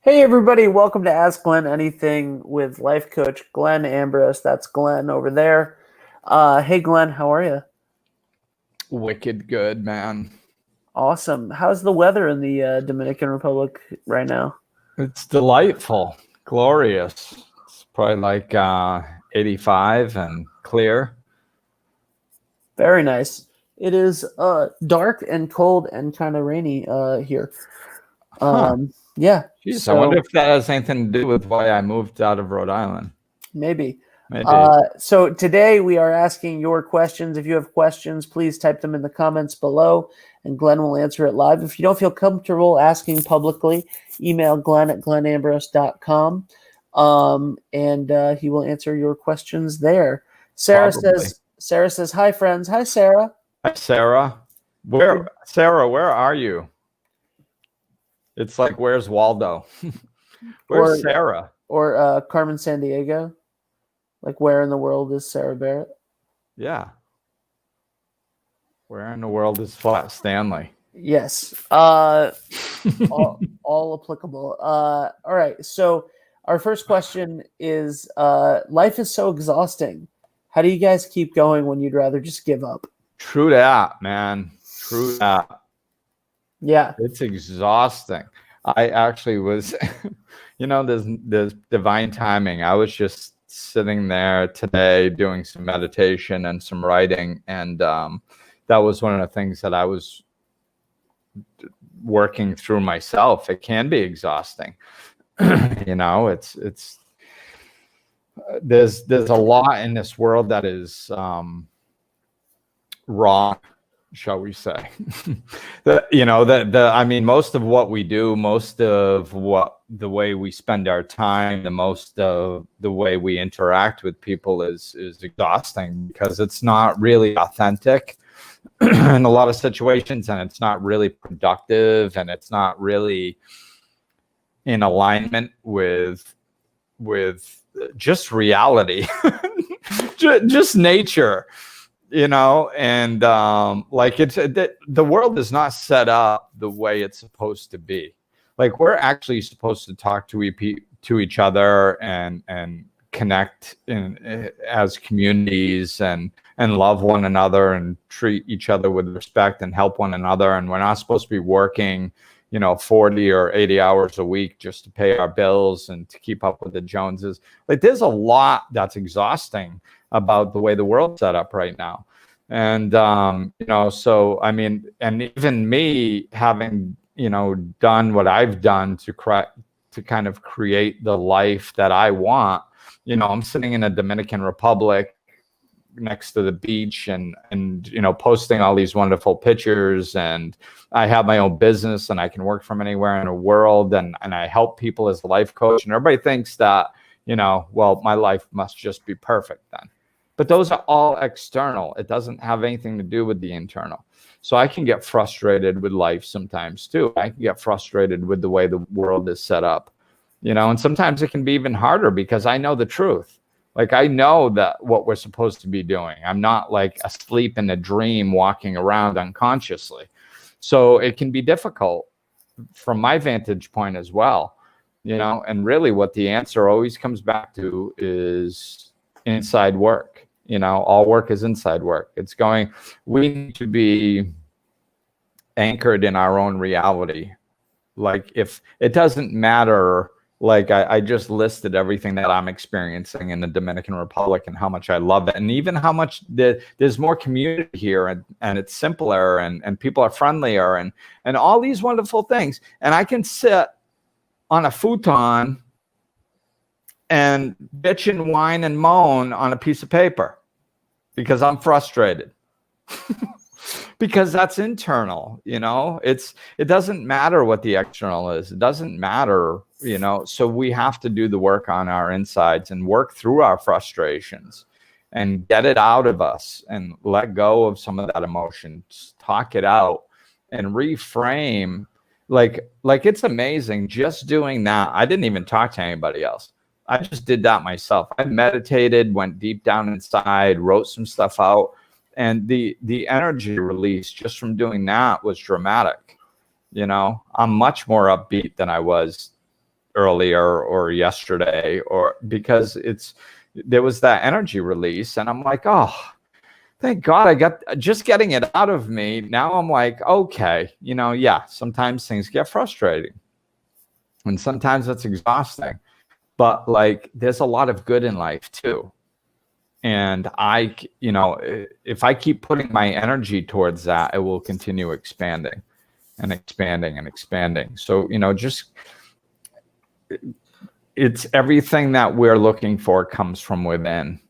Hey everybody, welcome to Ask Glenn Anything with life coach Glenn Ambrose. That's Glenn over there. Hey Glenn, how are you? Wicked good, man. Awesome. How's the weather in the Dominican Republic right now? It's delightful, glorious. It's probably like 85 and clear. Very nice. It is dark and cold and kind of rainy here. Yeah. Jeez, I wonder if that has anything to do with why I moved out of Rhode Island. Maybe. So today we are asking your questions. If you have questions, please type them in the comments below and Glenn will answer it live. If you don't feel comfortable asking publicly, email Glenn@glennambrose.com and he will answer your questions there. Sarah says, hi friends. Hi, Sarah. Hi, Sarah. Where are you? It's like, where's Waldo? Where's Sarah? Or Carmen Sandiego. Like, where in the world is Sarah Barrett? Yeah. Where in the world is Flat Stanley? Yes. All applicable. All right. So our first question is, life is so exhausting. How do you guys keep going when you'd rather just give up? True that, man. True that. Yeah. It's exhausting. I actually was, there's divine timing. I was just sitting there today doing some meditation and some writing. And that was one of the things that I was working through myself. It can be exhausting. It's there's a lot in this world that is wrong, shall we say. Most of what we do, most of the way we spend our time, the most of the way we interact with people is exhausting because it's not really authentic in a lot of situations, and it's not really productive, and it's not really in alignment with just reality, just nature. And the world is not set up the way it's supposed to be. Like, we're actually supposed to talk to each other and connect as communities and love one another and treat each other with respect and help one another. And we're not supposed to be working 40 or 80 hours a week just to pay our bills and to keep up with the Joneses. Like, there's a lot that's exhausting about the way the world's set up right now. And, and even me having, done what I've done to kind of create the life that I want, I'm sitting in a Dominican Republic next to the beach and posting all these wonderful pictures, and I have my own business and I can work from anywhere in the world, and I help people as a life coach, and everybody thinks that, my life must just be perfect then. But those are all external. It doesn't have anything to do with the internal. So I can get frustrated with life sometimes too. I can get frustrated with the way the world is set up, and sometimes it can be even harder because I know the truth. Like, I know that what we're supposed to be doing. I'm not like asleep in a dream walking around unconsciously. So it can be difficult from my vantage point as well, and really what the answer always comes back to is inside work. All work is inside work. We need to be anchored in our own reality. Like, if it doesn't matter, like I just listed everything that I'm experiencing in the Dominican Republic and how much I love it, and even how much there's more community here, and it's simpler, and people are friendlier, and all these wonderful things. And I can sit on a futon and bitch and whine and moan on a piece of paper because I'm frustrated. because that's internal, it doesn't matter what the external is. It doesn't matter, so we have to do the work on our insides and work through our frustrations and get it out of us and let go of some of that emotion, talk it out and reframe. Like it's amazing just doing that. I didn't even talk to anybody else. I just did that myself. I meditated, went deep down inside, wrote some stuff out. And the energy release just from doing that was dramatic. I'm much more upbeat than I was earlier or yesterday, or because there was that energy release. And I'm like, oh, thank God I got just getting it out of me. Now I'm like, okay, yeah, sometimes things get frustrating and sometimes it's exhausting, but like there's a lot of good in life too. And if I keep putting my energy towards that, it will continue expanding and expanding and expanding. So, just it's everything that we're looking for comes from within.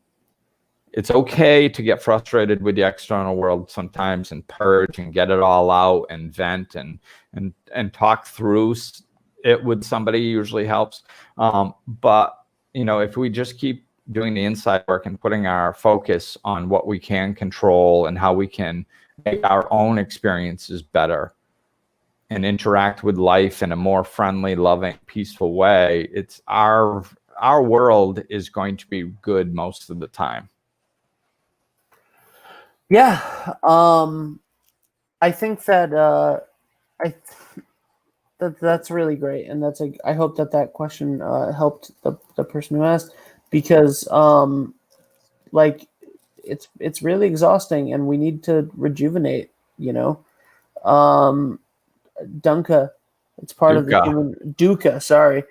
It's okay to get frustrated with the external world sometimes and purge and get it all out and vent and talk through it with somebody usually helps. But, if we just keep doing the inside work and putting our focus on what we can control and how we can make our own experiences better and interact with life in a more friendly, loving, peaceful way, it's our world is going to be good most of the time. Yeah. I think that that's really great. And I hope that question helped the person who asked, because it's really exhausting and we need to rejuvenate, Dunka, it's part of the human Dukkha, sorry.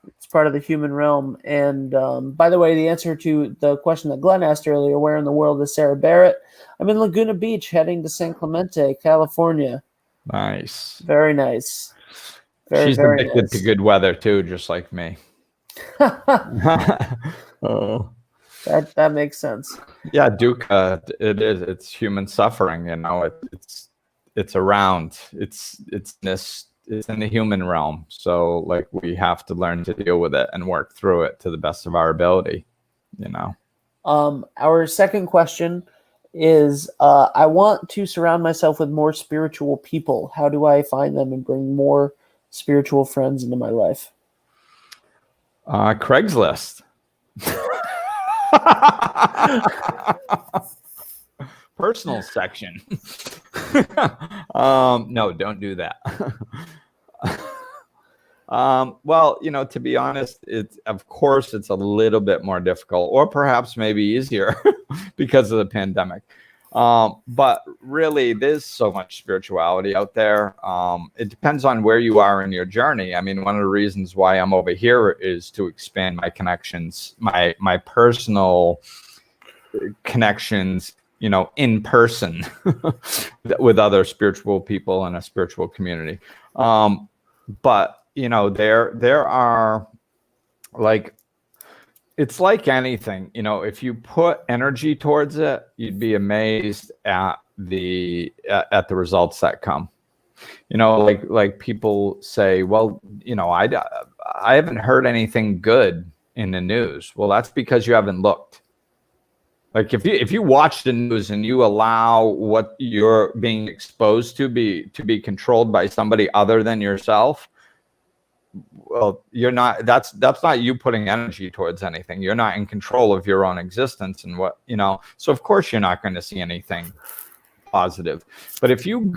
It's part of the human realm. And by the way, the answer to the question that Glenn asked earlier, where in the world is Sarah Barrett? I'm in Laguna Beach heading to San Clemente, California. Nice. Very nice. She's addicted to good weather too, just like me. Oh, that makes sense. Yeah, dukkha, it is. It's human suffering. It's around. It's in the human realm. So like we have to learn to deal with it and work through it to the best of our ability. Our second question is: I want to surround myself with more spiritual people. How do I find them and bring more spiritual friends into my life? Craigslist. Personal section. No, don't do that. Well, to be honest, of course it's a little bit more difficult, or perhaps maybe easier because of the pandemic. But really, there's so much spirituality out there. It depends on where you are in your journey. I mean, one of the reasons why I'm over here is to expand my connections, my personal connections, in person with other spiritual people in a spiritual community. But, there are like, it's like anything, if you put energy towards it, you'd be amazed at the results that come. Like people say, well, I haven't heard anything good in the news. Well, that's because you haven't looked. Like if you watch the news and you allow what you're being exposed to be controlled by somebody other than yourself, well, you're not, that's not you putting energy towards anything. You're not in control of your own existence and so of course you're not going to see anything positive. But if you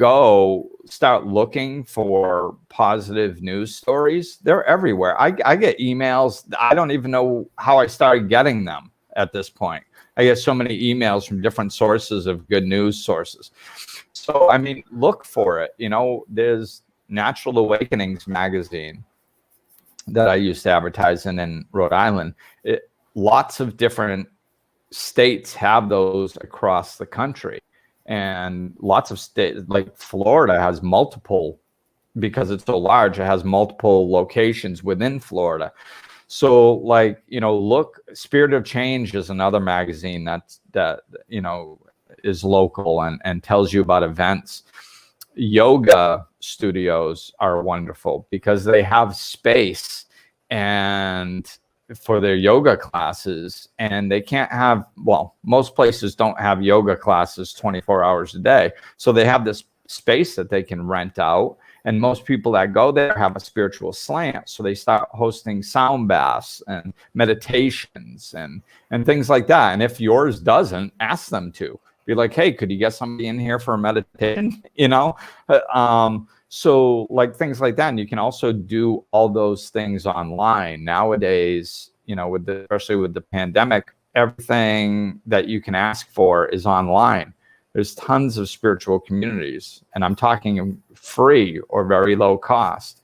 start looking for positive news stories, they're everywhere. I get emails. I don't even know how I started getting them at this point. I get so many emails from different sources of good news sources. So, I mean, look for it. There's Natural Awakenings magazine that I used to advertise in Rhode Island. Lots of different states have those across the country. And lots of states, like Florida has multiple, because it's so large, it has multiple locations within Florida. So look, Spirit of Change is another magazine that is local and tells you about events. Yoga studios are wonderful because they have space and for their yoga classes, and they can't have, well, most places don't have yoga classes 24 hours a day. So they have this space that they can rent out. And most people that go there have a spiritual slant. So they start hosting sound baths and meditations and things like that. And if yours doesn't, ask them to. Be like, hey, could you get somebody in here for a meditation? You know? So like things like that. And you can also do all those things online. Nowadays, you know, especially with the pandemic, everything that you can ask for is online. There's tons of spiritual communities, and I'm talking free or very low cost.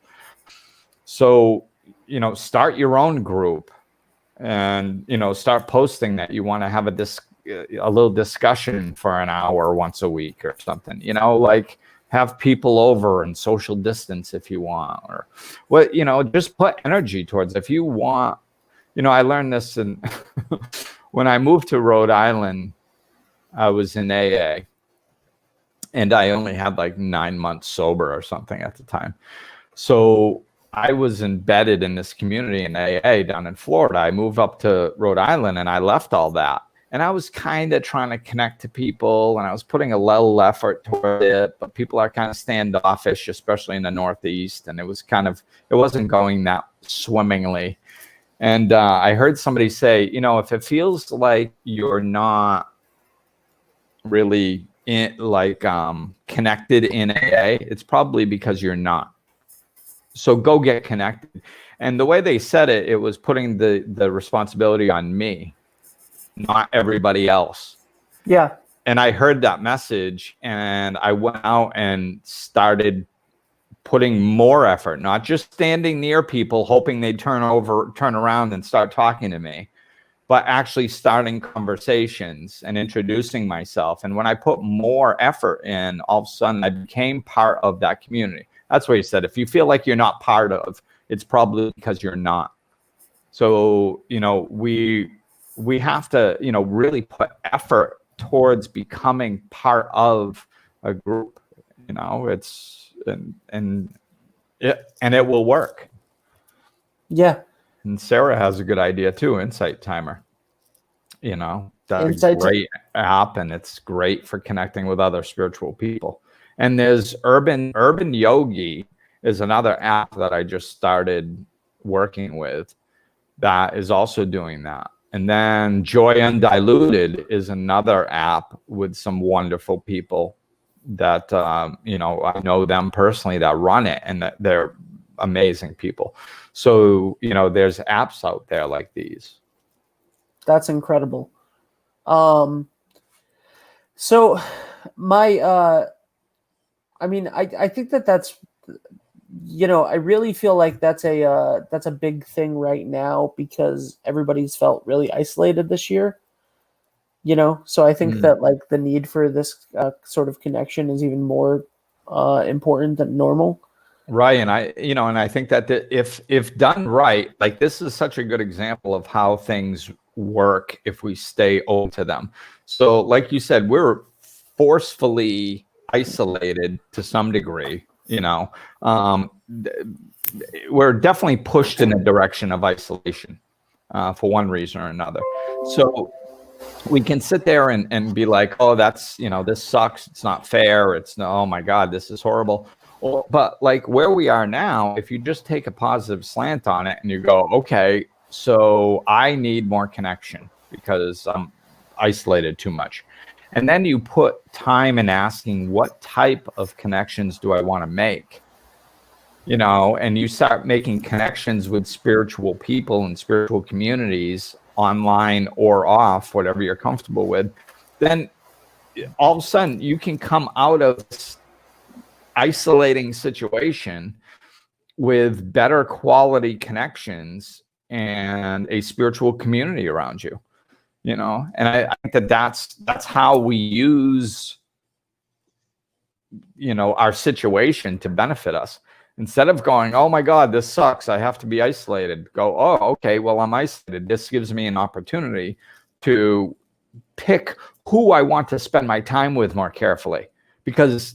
So, you know, start your own group and, you know, start posting that you want to have a little discussion for an hour once a week or something, you know, like have people over and social distance if you want, or what, you know, just put energy towards it. If you want, you know, I learned this when I moved to Rhode Island. I was in AA, and I only had like 9 months sober or something at the time. So I was embedded in this community in AA down in Florida. I moved up to Rhode Island and I left all that. And I was kind of trying to connect to people, and I was putting a little effort toward it, but people are kind of standoffish, especially in the Northeast. And it wasn't going that swimmingly. And I heard somebody say, you know, if it feels like you're not really connected in AA, it's probably because you're not. So go get connected. And the way they said it, it was putting the responsibility on me, not everybody else. Yeah. And I heard that message, and I went out and started putting more effort, not just standing near people hoping they'd turn around and start talking to me, but actually starting conversations and introducing myself. And when I put more effort in, all of a sudden I became part of that community. That's what he said. If you feel like you're not part of, it's probably because you're not. So, you know, we have to, you know, really put effort towards becoming part of a group. You know, and it will work. Yeah. And Sarah has a good idea too, Insight Timer. You know, that's a great app, and it's great for connecting with other spiritual people. And there's Urban Yogi is another app that I just started working with that is also doing that. And then Joy Undiluted is another app with some wonderful people that, you know, I know them personally that run it, and they're amazing people. So, you know, there's apps out there like these. That's incredible. So my, I mean, I think that's, you know, I really feel like that's a big thing right now because everybody's felt really isolated this year, you know? So I think that like the need for this sort of connection is even more important than normal. Right. And I think that if done right, like this is such a good example of how things work if we stay open to them. So like you said, we're forcefully isolated to some degree, you know. We're definitely pushed in a direction of isolation for one reason or another. So we can sit there and be like, oh, that's, you know, this sucks. It's not fair. Oh my God, this is horrible. But like where we are now, if you just take a positive slant on it and you go, okay, so I need more connection because I'm isolated too much. And then you put time in asking, what type of connections do I want to make? You know, and you start making connections with spiritual people and spiritual communities online or off, whatever you're comfortable with. Then all of a sudden you can come out of this isolating situation with better quality connections and a spiritual community around you, you know. And I think that's how we use, you know, our situation to benefit us. Instead of going, oh my God, this sucks, I have to be isolated, go, oh, okay, well, I'm isolated. This gives me an opportunity to pick who I want to spend my time with more carefully, because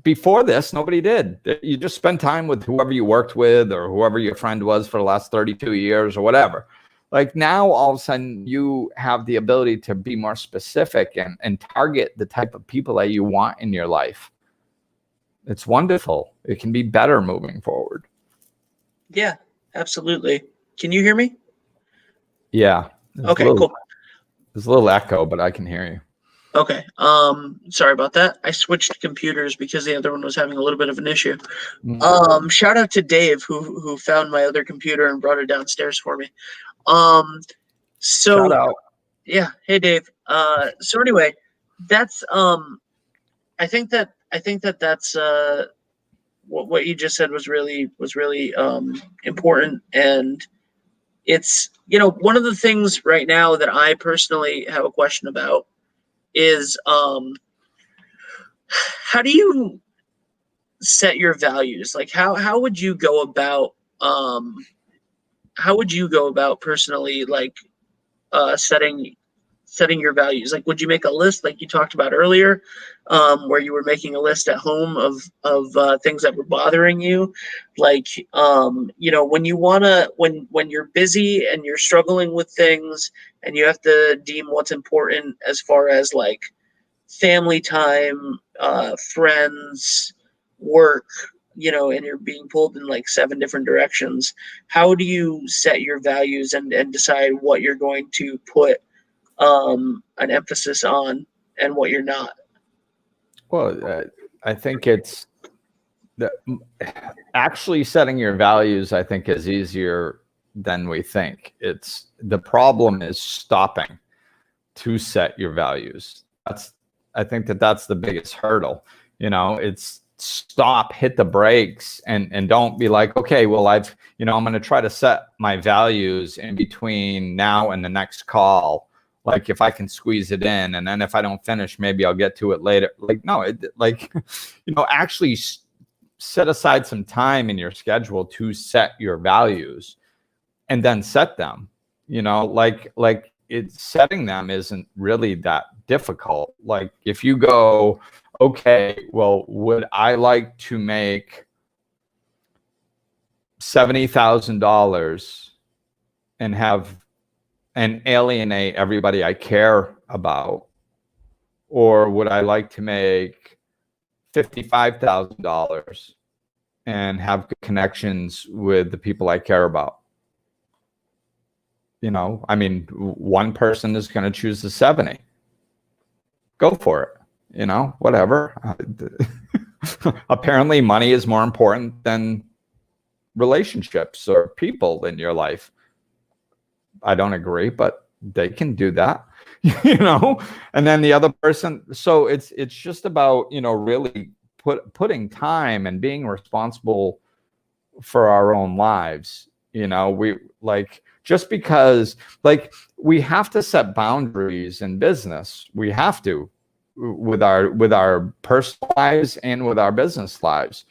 before this, nobody did. You just spend time with whoever you worked with or whoever your friend was for the last 32 years or whatever. Like now, all of a sudden, you have the ability to be more specific and target the type of people that you want in your life. It's wonderful. It can be better moving forward. Yeah, absolutely. Can you hear me? Yeah. Okay, cool. There's a little echo, but I can hear you. Okay. Sorry about that. I switched computers because the other one was having a little bit of an issue. Shout out to Dave who found my other computer and brought it downstairs for me. Shout out. Yeah. Hey, Dave. So anyway, that's I think that's what you just said was really important, and it's, you know, one of the things right now that I personally have a question about is how do you set your values? Like how would you go about personally, like setting your values? Like, would you make a list like you talked about earlier, where you were making a list at home of things that were bothering you? Like, you know, when you're busy and you're struggling with things and you have to deem what's important as far as like family time, friends, work, you know, and you're being pulled in like 7 different directions, how do you set your values and decide what you're going to put an emphasis on and what you're not? Well, I think it's actually setting your values, I think, is easier than we think. The problem is stopping to set your values. I think that's the biggest hurdle. You know, it's stop, hit the brakes, and don't be like, okay, well, I'm going to try to set my values in between now and the next call. Like if I can squeeze it in, and then if I don't finish, maybe I'll get to it later. Like, no, actually set aside some time in your schedule to set your values and then set them. You know, like setting them isn't really that difficult. Like if you go, okay, well, would I like to make $70,000 and alienate everybody I care about? Or would I like to make $55,000 and have good connections with the people I care about? You know, I mean, one person is going to choose the 70. Go for it. You know, whatever. Apparently, money is more important than relationships or people in your life. I don't agree, but they can do that, you know. And then the other person. So it's just about, you know, really putting time and being responsible for our own lives. You know, we like, just because like we have to set boundaries in business. We have to, with our personal lives and with our business lives.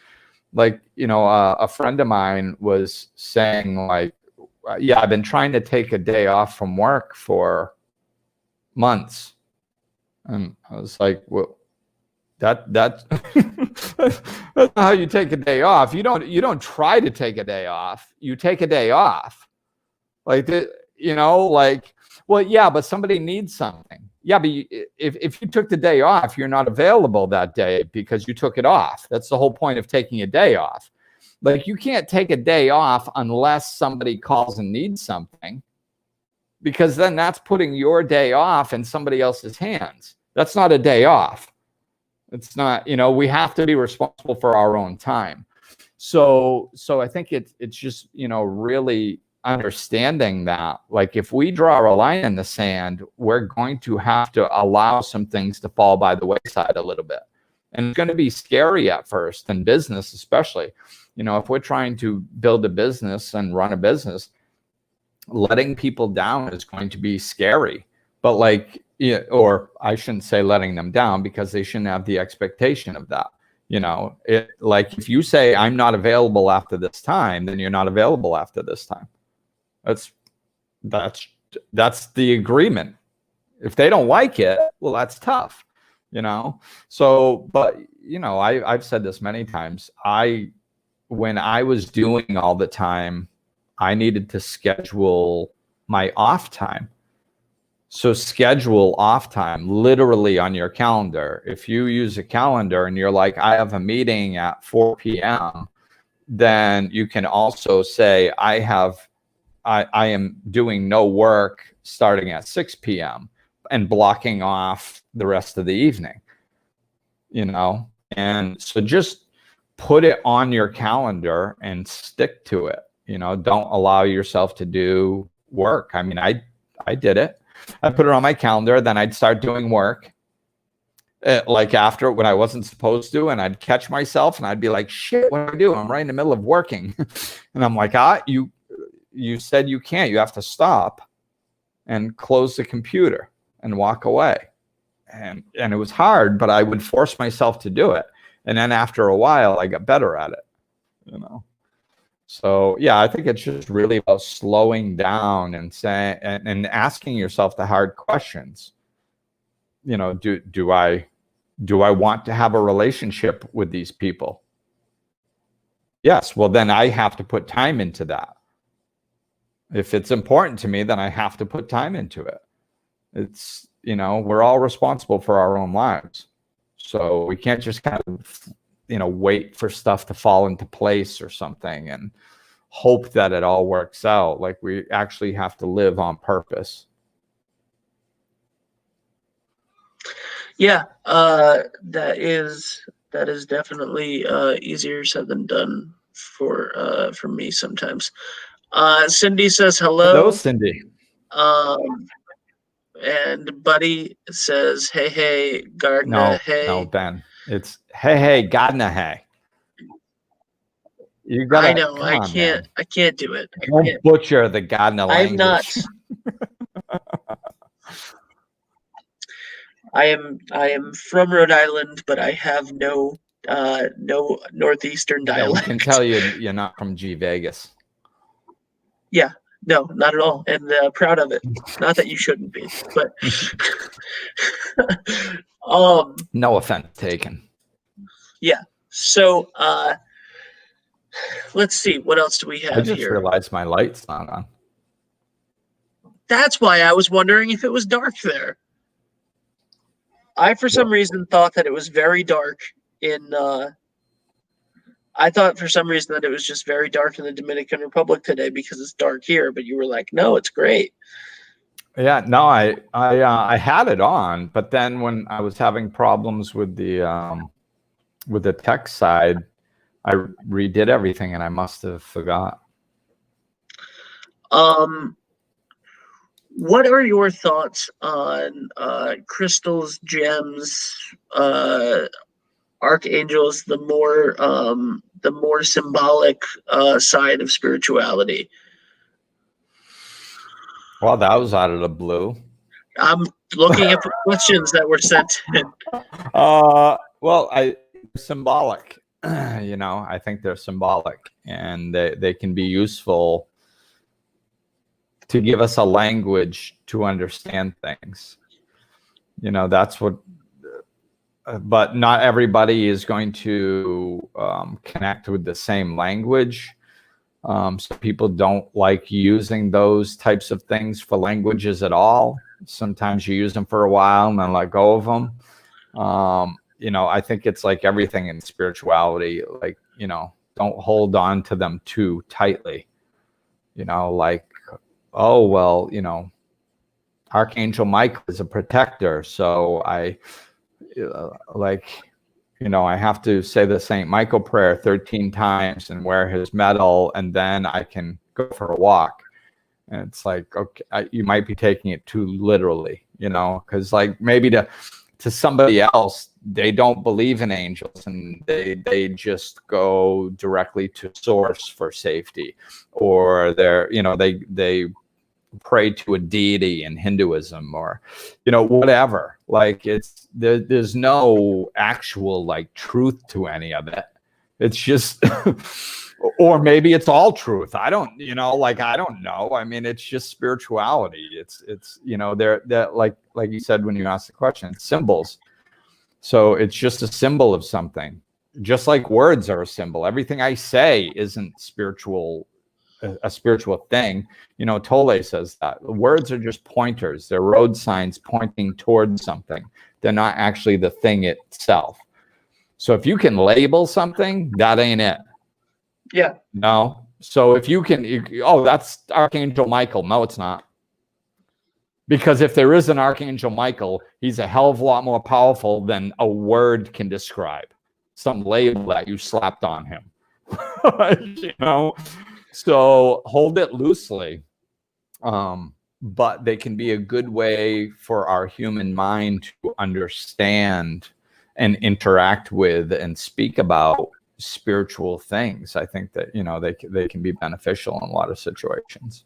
Like, you know, a friend of mine was saying like, yeah, I've been trying to take a day off from work for months. And I was like, well, that's that's not how you take a day off. You don't try to take a day off. You take a day off. Like, you know, like, well, yeah, but somebody needs something. Yeah, but if you took the day off, you're not available that day because you took it off. That's the whole point of taking a day off. Like, you can't take a day off unless somebody calls and needs something, because then that's putting your day off in somebody else's hands. That's not a day off. It's not, you know, we have to be responsible for our own time. So I think it's just, you know, really understanding that, like, if we draw a line in the sand, we're going to have to allow some things to fall by the wayside a little bit. And it's going to be scary at first, in business especially. You know, if we're trying to build a business and run a business, letting people down is going to be scary. But like, yeah, or I shouldn't say letting them down, because they shouldn't have the expectation of that. You know, it, like, if you say I'm not available after this time, then you're not available after this time. That's the agreement. If they don't like it, well, that's tough, you know? So, but, you know, I've said this many times. When I was doing all the time, I needed to schedule my off time. So schedule off time literally on your calendar. If you use a calendar and you're like, I have a meeting at 4 p.m., then you can also say, I am doing no work starting at 6 p.m. and blocking off the rest of the evening, you know? And so just put it on your calendar and stick to it. You know, don't allow yourself to do work. I mean, I did it. I put it on my calendar, then I'd start doing work like after when I wasn't supposed to, and I'd catch myself and I'd be like, shit, what do I do? I'm right in the middle of working. And I'm like, you said you can't. You have to stop and close the computer and walk away. And it was hard, but I would force myself to do it. And then after a while, I got better at it, you know? So yeah, I think it's just really about slowing down and saying, and asking yourself the hard questions. You know, do I want to have a relationship with these people? Yes. Well, then I have to put time into that. If it's important to me, then I have to put time into it. It's, you know, we're all responsible for our own lives. So we can't just kind of, you know, wait for stuff to fall into place or something and hope that it all works out. Like, we actually have to live on purpose. Yeah, that is definitely easier said than done for me sometimes. Cindy says hello. Hello, Cindy. And Buddy says, hey, Gardner, hey. No, Ben. It's hey, Gardner, hey. You gotta, I know, I can't do it. Don't butcher the Gardner language. I'm not. I am from Rhode Island, but I have no Northeastern dialect. Yeah, we can tell you're not from G Vegas. Yeah, no, not at all, and proud of it. Not that you shouldn't be, but no offense taken. Yeah. So let's see, what else do we have here? I just realized my light's not on. That's why I was wondering if it was dark there. I, for some reason, thought that it was very dark in. I thought for some reason that it was just very dark in the Dominican Republic today because it's dark here. But you were like, no, it's great. Yeah, no, I had it on, but then when I was having problems with the tech side, I redid everything, and I must have forgot. What are your thoughts on crystals, gems, archangels, the more symbolic side of spirituality? Well, that was out of the blue. I'm looking at the questions that were sent in. Well, symbolic. You know, I think they're symbolic, and they can be useful to give us a language to understand things. You know, that's what, but not everybody is going to connect with the same language. So people don't like using those types of things for languages at all. Sometimes you use them for a while and then let go of them. You know, I think it's like everything in spirituality, like, you know, don't hold on to them too tightly. You know, like, oh, well, you know, Archangel Michael is a protector. So I have to say the St. Michael prayer 13 times and wear his medal, and then I can go for a walk. And it's like, okay, you might be taking it too literally, you know, because like maybe to somebody else, they don't believe in angels and they just go directly to source for safety, or they pray to a deity in Hinduism, or, you know, whatever. Like, there's no actual like truth to any of it. It's just, or maybe it's all truth. I don't, I don't know. I mean, it's just spirituality. It's, they're like you said, when you asked the question, it's symbols. So it's just a symbol of something, just like words are a symbol. Everything I say isn't spiritual, a spiritual thing. Tolle says that words are just pointers. They're road signs pointing towards something. They're not actually the thing itself. So if you can label something, that ain't it. Yeah. No. So if you can, that's Archangel Michael. No, it's not. Because if there is an Archangel Michael, he's a hell of a lot more powerful than a word can describe. Some label that you slapped on him. So hold it loosely. But they can be a good way for our human mind to understand and interact with and speak about spiritual things. I think that, they can be beneficial in a lot of situations.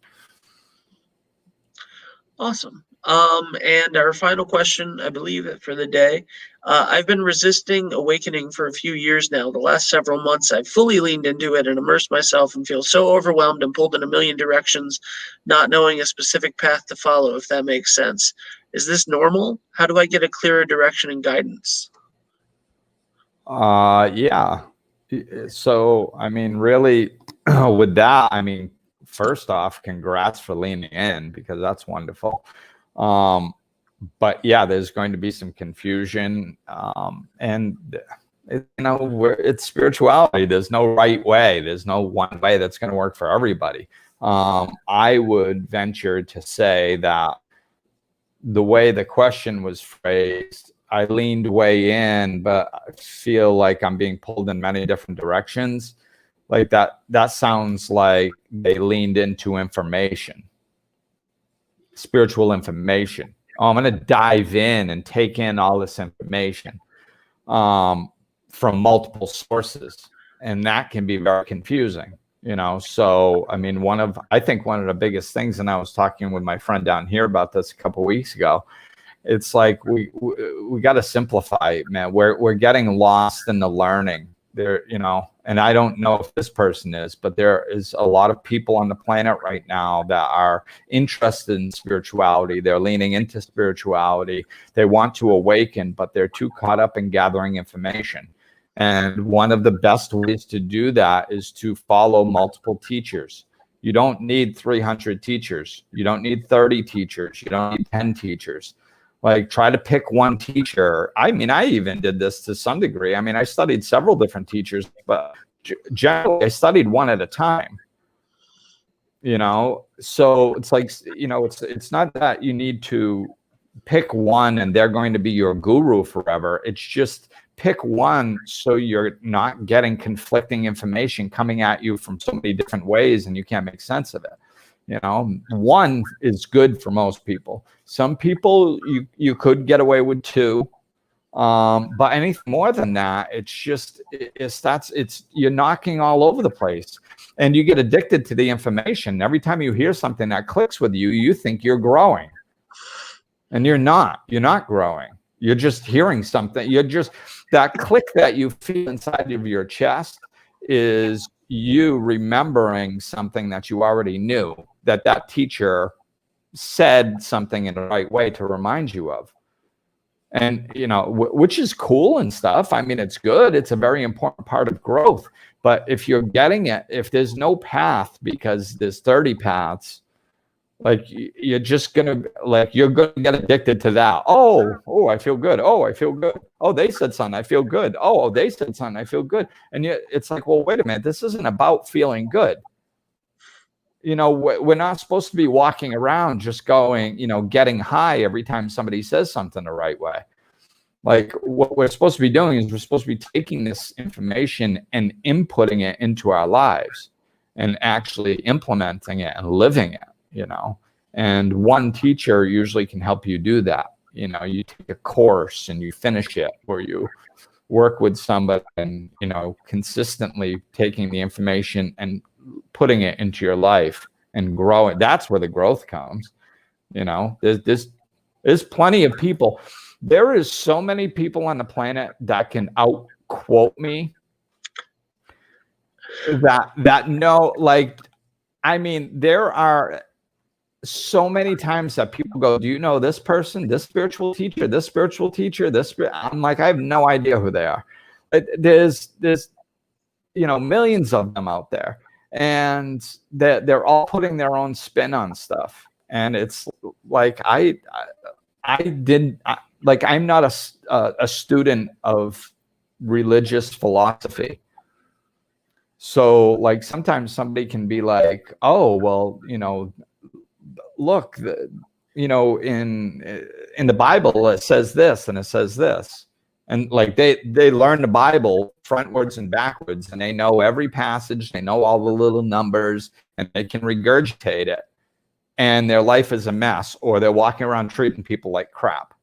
Awesome. And our final question, I believe, for the day. I've been resisting awakening for a few years now. The last several months, I've fully leaned into it and immersed myself and feel so overwhelmed and pulled in a million directions, not knowing a specific path to follow, if that makes sense. Is this normal? How do I get a clearer direction and guidance? Yeah. So, I mean, really, with that, I mean, first off, congrats for leaning in, because that's wonderful. But yeah, there's going to be some confusion. And it's spirituality. There's no right way. There's no one way that's going to work for everybody. I would venture to say that the way the question was phrased, I leaned way in, but I feel like I'm being pulled in many different directions. Like that sounds like they leaned into information, spiritual information. I'm going to dive in and take in all this information from multiple sources. And that can be very confusing, So, I mean, I think one of the biggest things, and I was talking with my friend down here about this a couple of weeks ago, it's like we got to simplify, man. We're getting lost in the learning there, and I don't know if this person is, but there is a lot of people on the planet right now that are interested in spirituality. They're leaning into spirituality. They want to awaken, but they're too caught up in gathering information. And one of the best ways to do that is to follow multiple teachers. You don't need 300 teachers. You don't need 30 teachers. You don't need 10 teachers. Like, try to pick one teacher. I mean, I even did this to some degree. I mean, I studied several different teachers, but generally I studied one at a time. So it's like, it's not that you need to pick one and they're going to be your guru forever. It's just pick one so you're not getting conflicting information coming at you from so many different ways and you can't make sense of it. One is good for most people. Some people you could get away with two, but anything more than that, it's you're knocking all over the place, and you get addicted to the information. Every time you hear something that clicks with you, you think you're growing, and you're not. You're not growing. You're just hearing something. That click that you feel inside of your chest is you remembering something that you already knew, that teacher said something in the right way to remind you of. And, which is cool and stuff. I mean, it's good. It's a very important part of growth. But if you're getting it, if there's no path because there's 30 paths, like you're going to get addicted to that. Oh, I feel good. Oh, I feel good. Oh, they said something. I feel good. Oh, they said something. I feel good. And it's like, well, wait a minute. This isn't about feeling good. We're not supposed to be walking around just going, getting high every time somebody says something the right way. Like, what we're supposed to be doing is we're supposed to be taking this information and inputting it into our lives and actually implementing it and living it. And one teacher usually can help you do that. You take a course and you finish it, or you work with somebody and, consistently taking the information and putting it into your life and growing. That's where the growth comes. There's plenty of people. There is so many people on the planet that can out quote me that no, like, I mean, there are so many times that people go, do you know this person, this spiritual teacher, this spiritual teacher, I'm like, I have no idea who they are. There's millions of them out there, and they're all putting their own spin on stuff. And it's like, I'm not a student of religious philosophy. So like sometimes somebody can be like, oh, well, look, in the Bible it says this and it says this, and like they learn the Bible frontwards and backwards, and they know every passage, they know all the little numbers, and they can regurgitate it, and their life is a mess, or they're walking around treating people like crap.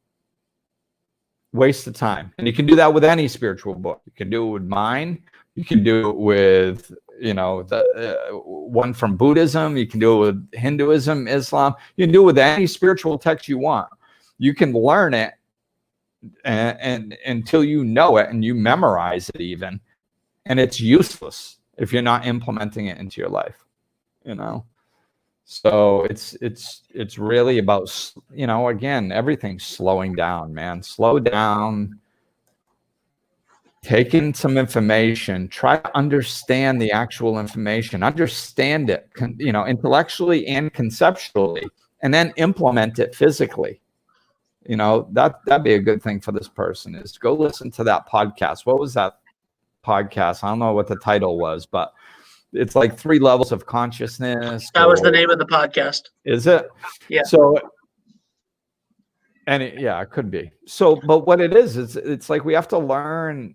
Waste of time. And you can do that with any spiritual book. You can do it with mine. You can do it with the one from Buddhism. You can do it with Hinduism, Islam. You can do it with any spiritual text you want. You can learn it and until you know it and you memorize it even, and it's useless if you're not implementing it into your life. So it's really about, again, everything's slowing down, man. Slow down. Take in some information, try to understand the actual information, understand it, intellectually and conceptually, and then implement it physically. That'd be a good thing for this person, is go listen to that podcast. What was that podcast? I don't know what the title was, but it's like 3 levels of consciousness. That was the name of the podcast. Is it? Yeah. So, it could be. So, but what it is it's like we have to learn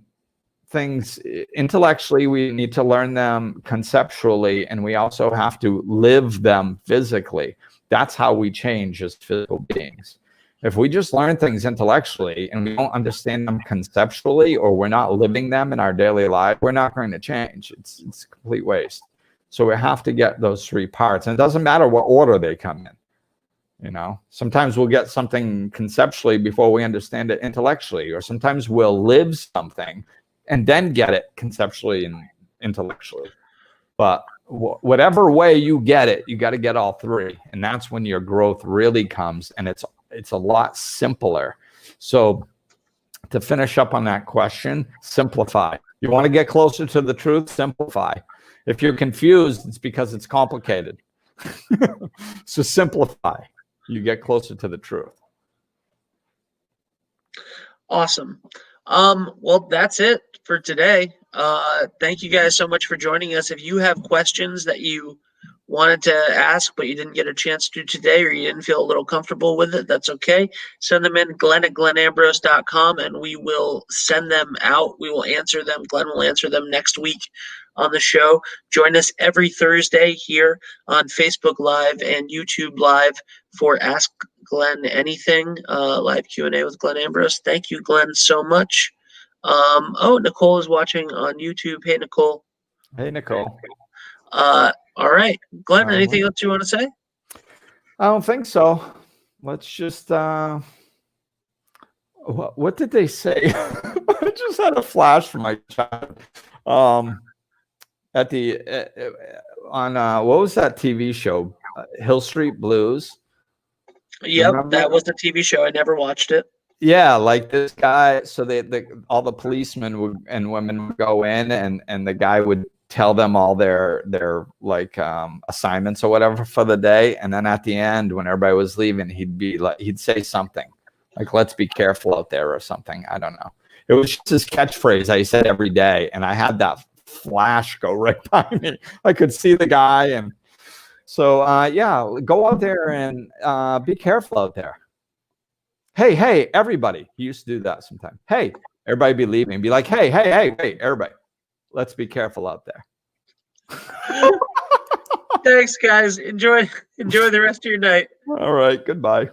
things intellectually, we need to learn them conceptually, and we also have to live them physically. That's how we change as physical beings. If we just learn things intellectually and we don't understand them conceptually, or we're not living them in our daily life, we're not going to change. It's a complete waste. So we have to get those 3 parts, and it doesn't matter what order they come in. Sometimes we'll get something conceptually before we understand it intellectually, or sometimes we'll live something and then get it conceptually and intellectually. But whatever way you get it, you got to get all 3. And that's when your growth really comes, and it's a lot simpler. So to finish up on that question, simplify. You want to get closer to the truth, simplify. If you're confused, it's because it's complicated. So simplify. You get closer to the truth. Awesome. Well, that's it for today. Thank you guys so much for joining us. If you have questions that you wanted to ask but you didn't get a chance to today, or you didn't feel a little comfortable with it, that's okay. Send them in, Glenn@glenambrose.com, and we will send them out. We will answer them. Glenn will answer them next week on the show. Join us every Thursday here on Facebook Live and YouTube Live for Ask Glenn Anything, live Q&A with Glenn Ambrose. Thank you, Glenn, so much. Nicole is watching on YouTube. Hey, Nicole. Hey, Nicole. All right, Glenn, anything else you want to say? I don't think so. Let's just, what did they say? I just had a flash from my child. At the, on, what was that TV show? Hill Street Blues. Yep, that was the TV show. I never watched it. Yeah, like this guy. So all the policemen and women would go in, and the guy would tell them all their like assignments or whatever for the day, and then at the end, when everybody was leaving, he'd say something like, "Let's be careful out there" or something. I don't know. It was just his catchphrase that he said every day, and I had that flash go right by me. I could see the guy, and so go out there and be careful out there. Hey, everybody. He used to do that sometimes. Hey, everybody be leaving and be like, hey, everybody. Let's be careful out there. Thanks, guys. Enjoy the rest of your night. All right. Goodbye.